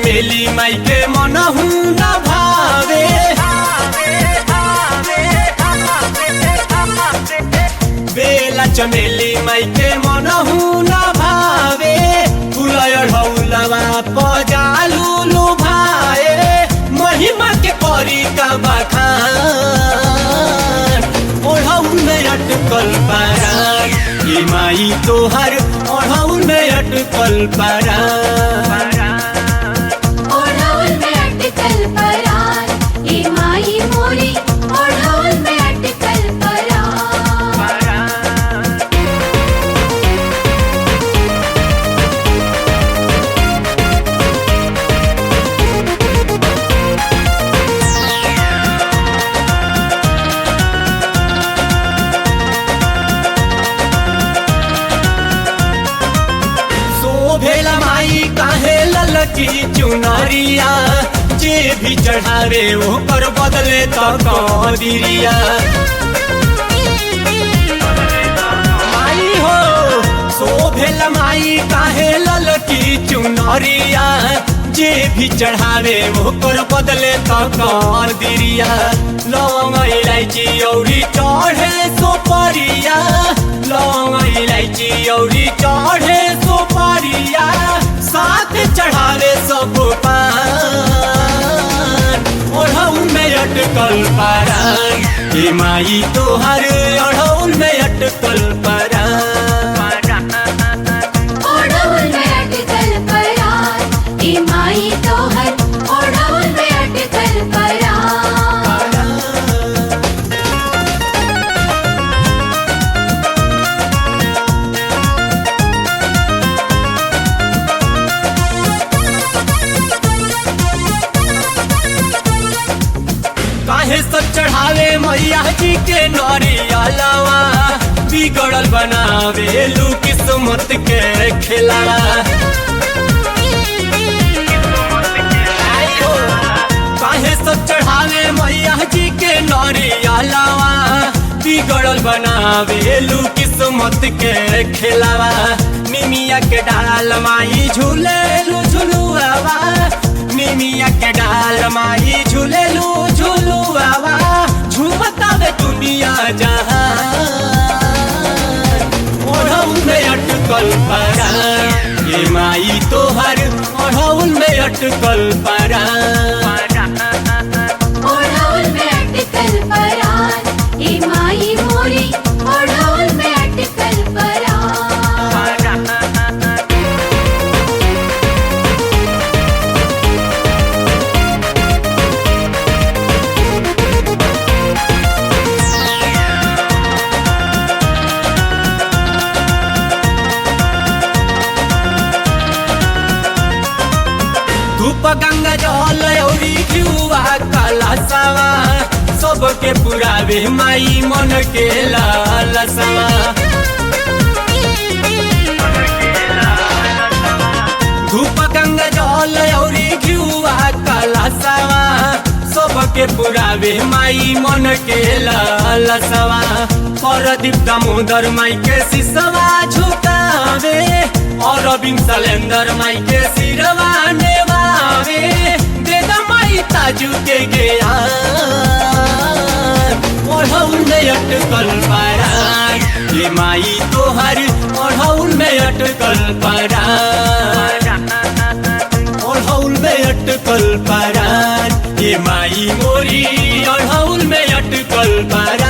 चमेली माई के मनहु न भावे। बेला चमेली माई के मनहु न भावे। फुलय ढौलवा पजालू लुभाए। महिमा के करी का बखान ओढ़ौल में अटकल परान। ये माई तोहर ओढ़ौल में अटकल परान। ओढ़ौल में अटकल परान। ये माई मोरी ओढ़ौल में अटकल परान। भेला माई काहे ललकी चुनरिया। जे भी चढ़ावे ओकर बदले तो कदरिया। माई हो शोभेला माई काहे ललकी चुनरिया। जे भी चढ़ावे ओकर बदले तो कदरिया। लौंग इलायची औरी चढ़े सुपरिया। लौंग इलायची औरी चढ़े सुपरिया। साथ चढ़ावे सब पान ओढ़ौल में अटकल परान। ये माई तोहर ओढ़ौल में अटकल परान। ओढ़ौल में अटकल परान। ये माई तोहर ओढ़ौल में अटकल परान। काहे सब चढ़ावे मैया जी के नरियलवा। बिगड़ल बनावे लू किस्मत के खिलावा। काहे सब चढ़ावे मैया जी के नरियलवा। बिगड़ल बनावे लू किस्मत के खिलावा। निमिया के डाल माई झूले लू झुलुआवा। निमिया के डाल माई झूले लू झुलुआवा। झूमतावे दुनिया जहान ओढ़ौल में अटकल परान। ये माई तोहर ओढ़ौल में अटकल परान। ओढ़ौल में अटकल परान। ये माई मोरी ओढ़ौल में अटकल परान। धूप गंगा जल औरी घिउवा कलशवा। सबके पुरावे माई मन के लालसवा। धूप गंगा जल औरी घिउवा कलशवा। सबके पुरावे माई मन के लालसवा। परदीप दामोदर माई के सिसवा झुकावे। और बिंसलेंदर माई के सिरवा नेवावे। देदा माई ताजू के ज्ञान ओढ़ौल में अटकल परान। ये माई तोहर ओढ़ौल में अटकल परान। ओढ़ौल में अटकल परान। ये माई मोरी ओढ़ौल में अटकल परान।